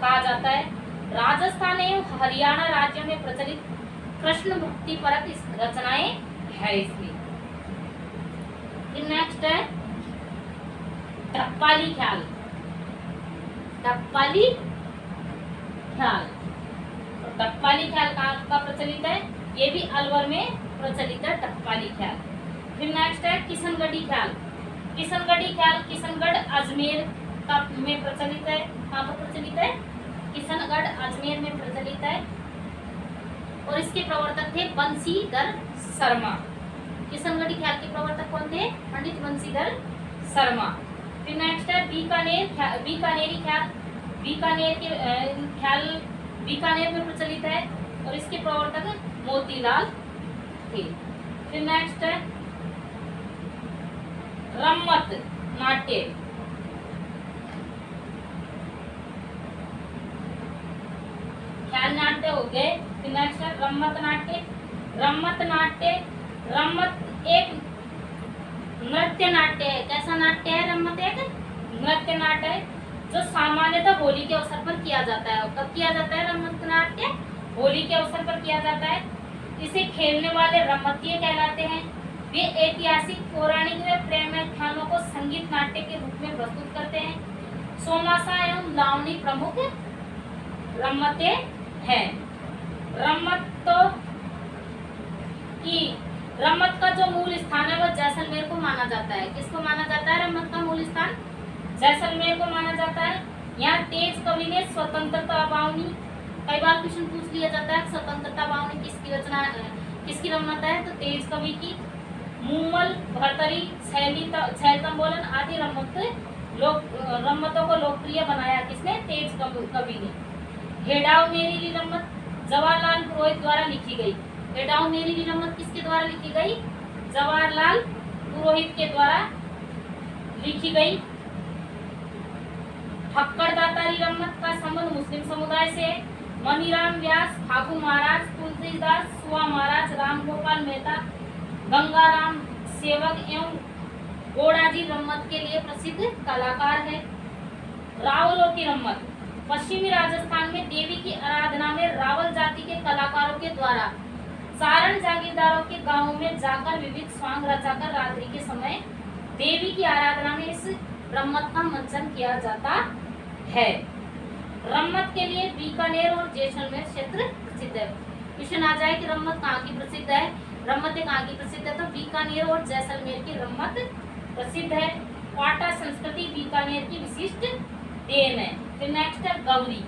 कहा जाता है। राजस्थान एवं हरियाणा राज्यों में प्रचलित कृष्ण भक्ति परक रचनाएं है इसमें। नेक्स्ट है ढप्पाली ख्याल। ढप्पाली ख्याल, ढप्पाली ख्याल कहाँ का प्रचलित है? ये भी अलवर में प्रचलित है ढप्पाली ख्याल। फिर नेक्स्ट है किशनगढ़ी ख्याल। किशनगढ़ी ख्याल किशनगढ़ अजमेर का में प्रचलित है। कहाँ पर प्रचलित है? किशनगढ़ अजमेर में प्रचलित है। और इसके प्रवर्तक थे बंसीधर शर्मा। किशनगढ़ी ख्याल के प्रवर्तक कौन थे? पंडित बंसीधर शर्मा। फिर नेक्स्ट है बीकानेरी ख्याल। बीकानेर के ख्याल बीकानेर में प्रचलित है और इसके प्रवर्तक मोतीलाल थे। फिर नेक्स्ट है रम्मत नाट्य। ख्याल नाट्य हो गए। फिर नेक्स्ट है रम्मत नाट्य। रम्मत नाट्य, रम्मत एक नृत्य नाट्य है। कैसा नाट्य है? रम्मत एक नृत्य नाट्य है जो सामान्यतः होली के अवसर पर किया जाता है। कब किया जाता है रम्मत नाट्य? होली के अवसर पर किया जाता है। इसे खेलने वाले रम्मतीय कहलाते हैं। वे ऐतिहासिक, पौराणिक व प्रेम ख्यालों को संगीत नाट्य के रूप में प्रस्तुत करते हैं। सोमासा एवं लावणी प्रमुख रम्मते हैं। रम्मत का जो मूल स्थान है वह जैसलमेर को माना जाता है। किसको माना जाता है? रम्मत का मूल स्थान जैसलमेर को माना जाता है। यहाँ तेज कवि ने स्वतंत्रता बावनी, कई बार क्वेश्चन पूछ लिया जाता है स्वतंत्रता बावनी किसकी रचना, किसकी रम्मत है? तो तेज कवि की। मूमल, भरतरी, छैलतंबोलन आदि रम्मतों को लोकप्रिय बनाया किसने? तेज कवि ने। हेडाव मेरी रम्मत जवाहरलाल पुरोहित द्वारा लिखी गई। हेडाव मेरी रम्मत किसके द्वारा लिखी गई? जवाहरलाल पुरोहित के द्वारा लिखी गई। फक्कड़ दातारी रम्मत का संबंध मुस्लिम समुदाय से। मनीराम व्यास, ठाकुर महाराज, तुलसीदास, सुआ महाराज, राम गोपाल मेहता, गंगाराम सेवक एवं गोड़ाजी रम्मत के लिए प्रसिद्ध कलाकार है। रावलों की रम्मत पश्चिमी राजस्थान में देवी की आराधना में रावल जाति के कलाकारों के द्वारा सारण जागीरदारों के गांवों में जाकर विविध स्वांग रचाकर रात्रि के समय देवी की आराधना में इस रम्मत का मंचन किया जाता है। रम्मत के लिए बीकानेर और जैसलमेर क्षेत्र प्रसिद्ध है। क्वेश्चन आ जाए कि रम्मत कहाँ की प्रसिद्ध है? रम्मतें कहाँ की प्रसिद्ध है? तो बीकानेर और जैसलमेर की रम्मत प्रसिद्ध है। पाटा संस्कृति बीकानेर की विशिष्ट देन है। फिर नेक्स्ट है गौरी।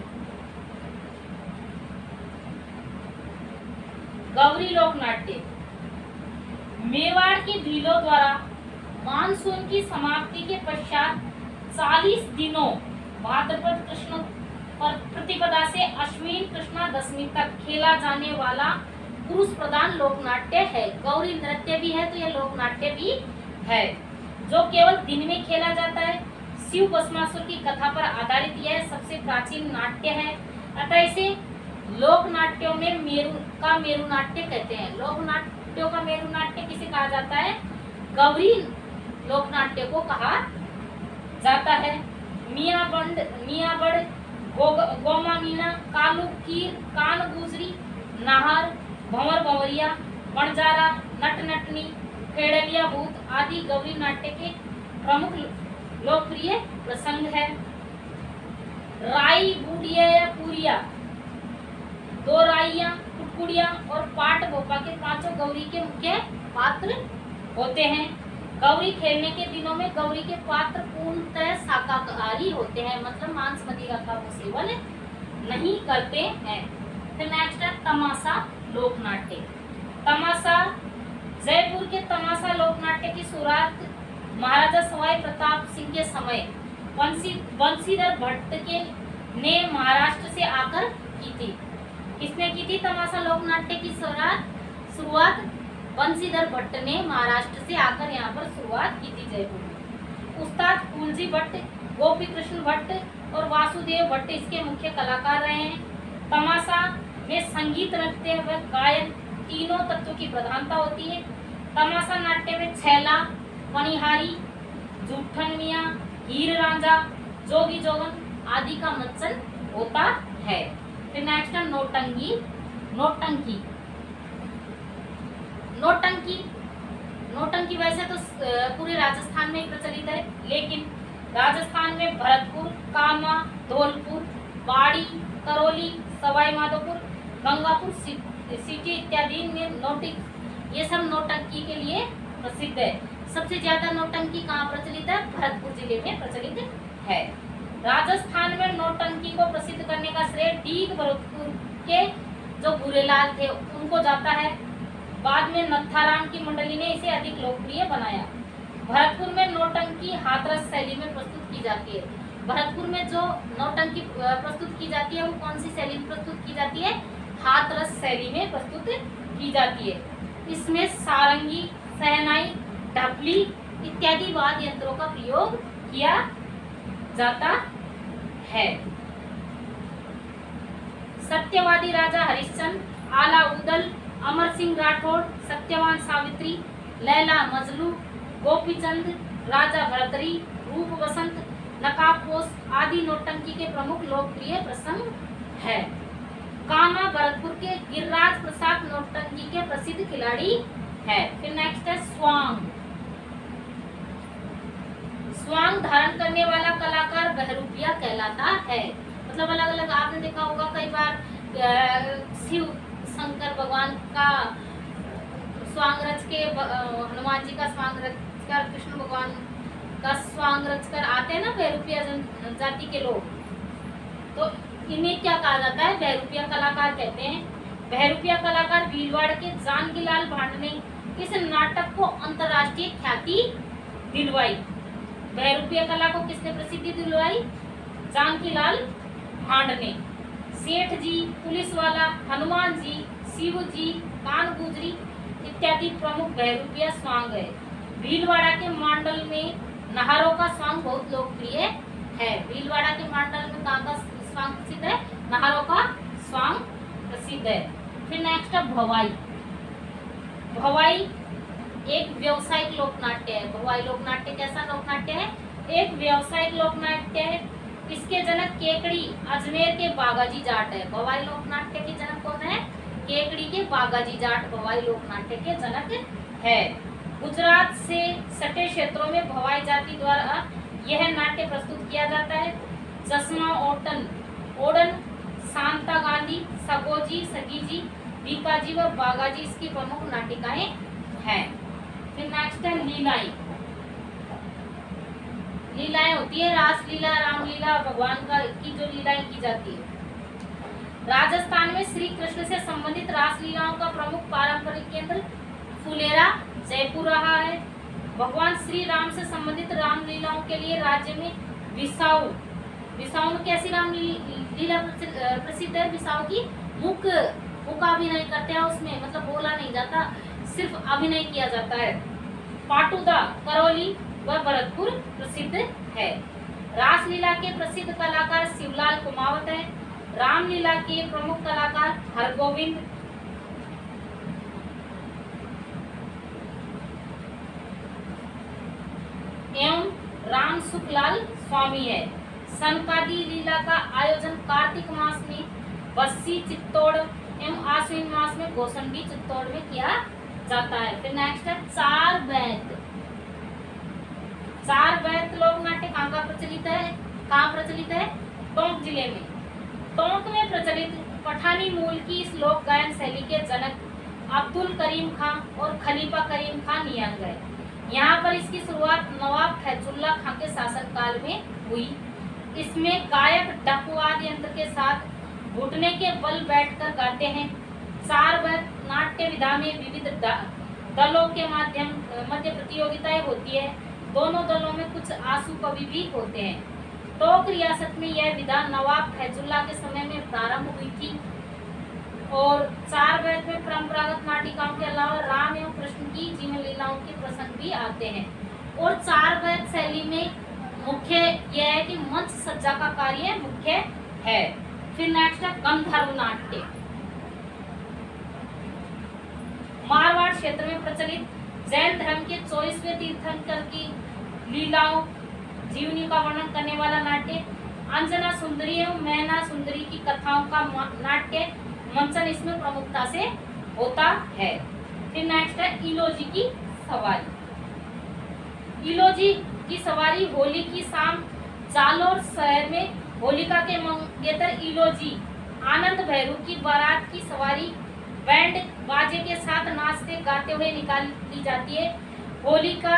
गौरी लोक नाट्य मेवाड़ की भीलों द्वारा मानसून की समाप्ति के पश्चात 40 दिनों भाद्रपद कृष्ण प्रतिपदा से अश्विन कृष्णा दशमी तक खेला जाने वाला पुरुष प्रधान लोक नाट्य है। गौरी नृत्य भी है तो यह लोक नाट्य भी है, जो केवल दिन में खेला जाता है। शिव भस्मासुर की कथा पर आधारित यह सबसे प्राचीन नाट्य है, अतः इसे लोक नाट्यों में मेरु नाट्य कहते हैं। लोक नाट्यों का मेरु नाट्य किसे कहा जाता है? गौरी लोक नाट्य को कहा जाता है। मियाबड़, गोमा मीना, कालू कीर, कान गुजरी, नाहर, भंवर भंवरिया, बंजारा, नट नटनी, खेड़लिया भूत आदि गौरी नाट्य के प्रमुख लोकप्रिय प्रसंग है। राई, बूढ़िया या पूरिया, दो राइया, कुटकुड़िया और पाट भोपा के पांचों गौरी के मुख्य पात्र होते हैं। गौरी खेलने के दिनों में गौरी के पात्र पूर्णतः शाकाहारी होते हैं, मतलब मांस मदिरा का वो सेवन नहीं करते हैं। फिर नेक्स्ट है तमाशा लोक नाट्य। तमाशा, जयपुर के तमाशा लोक नाट्य की शुरुआत महाराजा सवाई प्रताप सिंह के समय बंशीधर भट्ट के ने महाराष्ट्र से आकर की थी। किसने की थी तमाशा लोक नाट्य की शुरुआत? बंशीधर भट्ट ने महाराष्ट्र से आकर यहाँ पर शुरुआत की थी जयपुर में। उस्ताद फूलजी भट्ट, गोपी कृष्ण भट्ट और वासुदेव भट्ट इसके मुख्य कलाकार रहे हैं। तमाशा में संगीत, नृत्य व गायन तीनों तत्वों की प्रधानता होती है। तमाशा नाट्य में छैला, पनिहारी, जूठन मियाँ, हीर रांझा, जोगी जोगन आदि का मंचन होता है। फिर नेक्स्ट है नौटंकी। नौटंकी वैसे तो पूरे राजस्थान में ही प्रचलित है, लेकिन राजस्थान में भरतपुर, कामा, धौलपुर, बाड़ी, करौली, सवाई माधोपुर, गंगापुर सिटी इत्यादि में ये सब नौटंकी के लिए प्रसिद्ध है। सबसे ज्यादा नौटंकी कहाँ प्रचलित है? भरतपुर जिले में प्रचलित है। राजस्थान में नौटंकी को प्रसिद्ध करने का श्रेय डीग भरतपुर के जो भूरेलाल थे उनको जाता है। बाद में नत्थाराम की मंडली ने इसे अधिक लोकप्रिय बनाया। भरतपुर में नौटंकी हाथरस शैली में प्रस्तुत की जाती है। भरतपुर में जो नौटंकी प्रस्तुत की जाती है वो कौन सी शैली में प्रस्तुत की जाती है? हाथरस शैली में प्रस्तुत की जाती है। इसमें सारंगी, सहनाई, ढपली इत्यादि वाद्य यंत्रों का प्रयोग किया जाता है। सत्यवादी राजा हरिश्चंद्र, आला उदल, अमर सिंह राठौड़, सत्यवान सावित्री, लैला मजनू, गोपीचंद, राजा भरतरी, रूप बसंत, नकाबपोश आदि नौटंकी के प्रमुख लोकप्रिय प्रसंग है। कामा भरतपुर के गिरिराज प्रसाद नौटंकी के प्रसिद्ध खिलाड़ी है। फिर नेक्स्ट है स्वांग। स्वांग धारण करने वाला कलाकार बहरूपिया कहलाता है। मतलब अलग अलग आपने देखा होगा कई बार शिव शंकर भगवान का स्वांग रच के, हनुमान जी का स्वांग रच कर, कृष्ण भगवान का स्वांग रच कर आते हैं ना बहरूपिया जनजाति के लोग, तो इन्हें क्या कहा जाता है? बहरूपिया कलाकार कहते हैं। बहरूपिया कलाकार भीलवाड़ा के जानकीलाल भांड ने इस नाटक को अंतर्राष्ट्रीय ख्याति दिलवाई। बहरूपिया कला को किसने प्रसिद्धि दिलवाई? जानकीलाल भांड ने। सेठ जी, पुलिस वाला, हनुमान जी, शिव जी, कान गुजरी इत्यादि प्रमुख बहरूपिया स्वांग है। भीलवाड़ा के मांडल में नाहरों का स्वांग बहुत लोकप्रिय है। भीलवाड़ा के मांडल में कहाँ का स्वांग प्रसिद्ध है? नाहरों का स्वांग प्रसिद्ध है। फिर नेक्स्ट है भवाई। भवाई एक व्यावसायिक लोकनाट्य है। भवाई लोकनाट्य कैसा लोकनाट्य है? एक व्यावसायिक लोकनाट्य है। इसके जनक केकड़ी अजमेर के बागाजी जाट है। भवाई लोकनाट्य के जनक कौन है? केकड़ी के बागाजी जाट भवाई लोकनाट्य के जनक है। गुजरात से सटे क्षेत्रों में भवाई जाति द्वारा यह नाट्य प्रस्तुत किया जाता है। जसमा ओडन, शांता गांधी, सगोजी, सगीजी, बीकाजी व बागाजी इसकी प्रमुख नाटिकाएं हैं। फिर नेक्स्ट है लीलाएं। लीलाएं होती है रासलीला, रामलीला, भगवान का की जो लीलाएं की जाती है। राजस्थान में श्री कृष्ण से संबंधित रासलीलाओं का प्रमुख पारंपरिक केंद्र फुलेरा जयपुर रहा है। भगवान श्री राम से संबंधित रामलीलाओं के लिए राज्य में विसाऊ कैसी लीला प्रसिद्ध है? बिसाऊ की मुख अभिनय करते हैं उसमें, मतलब बोला नहीं जाता, सिर्फ अभिनय किया जाता है। पाटुदा करौली व भरतपुर प्रसिद्ध है। रासलीला के प्रसिद्ध कलाकार शिवलाल कुमावत है। रामलीला के प्रमुख कलाकार हरगोविंद एवं राम सुखलाल स्वामी है। सनकादि लीला का आयोजन कार्तिक मास में बस्सी चित्तौड़ एवं आश्विन मास में गोसंडी चित्तौड़ में किया जाता है। फिर नेक्स्ट है चार बैत। चार बैत लोक नाट्य कहाँ प्रचलित है? टोंक जिले में। टोंक में प्रचलित पठानी मूल की इस लोक गायन शैली के जनक अब्दुल करीम खां और खलीफा करीम खां नियंग है। यहाँ पर इसकी शुरुआत नवाब फैजुल्ला खां के शासनकाल में हुई। इसमें गायक डफुआद यंत्र के साथ घुटने के बल बैठकर गाते हैं। चार बैत नाट्य विधा में विविध दलों के मध्य प्रतियोगिताएं होती है। दोनों दलों में कुछ आंसू कवि भी होते हैं। टोंक रियासत में यह विधा नवाब फैजुल्ला के समय में प्रारंभ हुई थी और चार बैत में परंपरागत नाटिकाओं के अलावा राम एवं कृष्ण की जीवन लीलाओं के प्रसंग भी आते हैं। और चार बैत शैली में मुख्य यह है कि मंच सज्जा का कार्य मुख्य है। फिर नेक्स्ट है गंधर्व नाट्य। मारवाड़ क्षेत्र में प्रचलित जैन धर्म के 24वें तीर्थंकर की लीलाओं जीवनी का वर्णन करने वाला नाट्य। अंजना सुंदरी एवं मैना सुंदरी की कथाओं का नाट्य मंचन इसमें प्रमुखता से होता है। फिर नेक्स्ट है इलोजी की सवारी। इलोजी की सवारी होली की शाम जालोर शहर में होलिका के मंगेतर इलोजी आनंद भैरू की बारात की सवारी बैंड बाजे के साथ नाचते गाते हुए निकाली जाती है। होलिका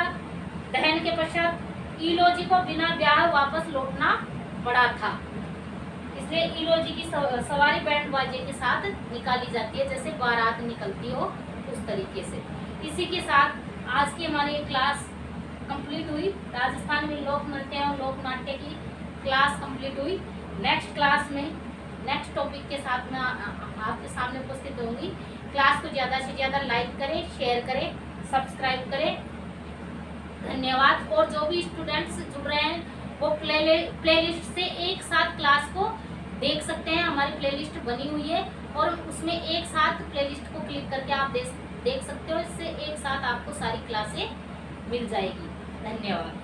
दहन के पश्चात इलोजी को बिना ब्याह वापस लौटना पड़ा था, इसलिए इलोजी की सवारी बैंड बाजे के साथ निकाली जाती है, जैसे बारात निकलती हो उस तरीके से। इसी के साथ आज की हमारी क्लास कंप्लीट हुई। राजस्थान में लोक नृत्य और लोक नाट्य की क्लास कंप्लीट हुई। नेक्स्ट क्लास में नेक्स्ट टॉपिक के साथ मैं आपके सामने उपस्थित होंगी। क्लास को ज़्यादा से ज़्यादा लाइक करें, शेयर करें, सब्सक्राइब करें। धन्यवाद। और जो भी स्टूडेंट्स जुड़ रहे हैं वो प्लेलिस्ट से एक साथ क्लास को देख सकते हैं। हमारी प्लेलिस्ट बनी हुई है और उसमें एक साथ प्लेलिस्ट को क्लिक करके आप देख सकते हो। इससे एक साथ आपको सारी क्लासें मिल जाएगी। धन्यवाद।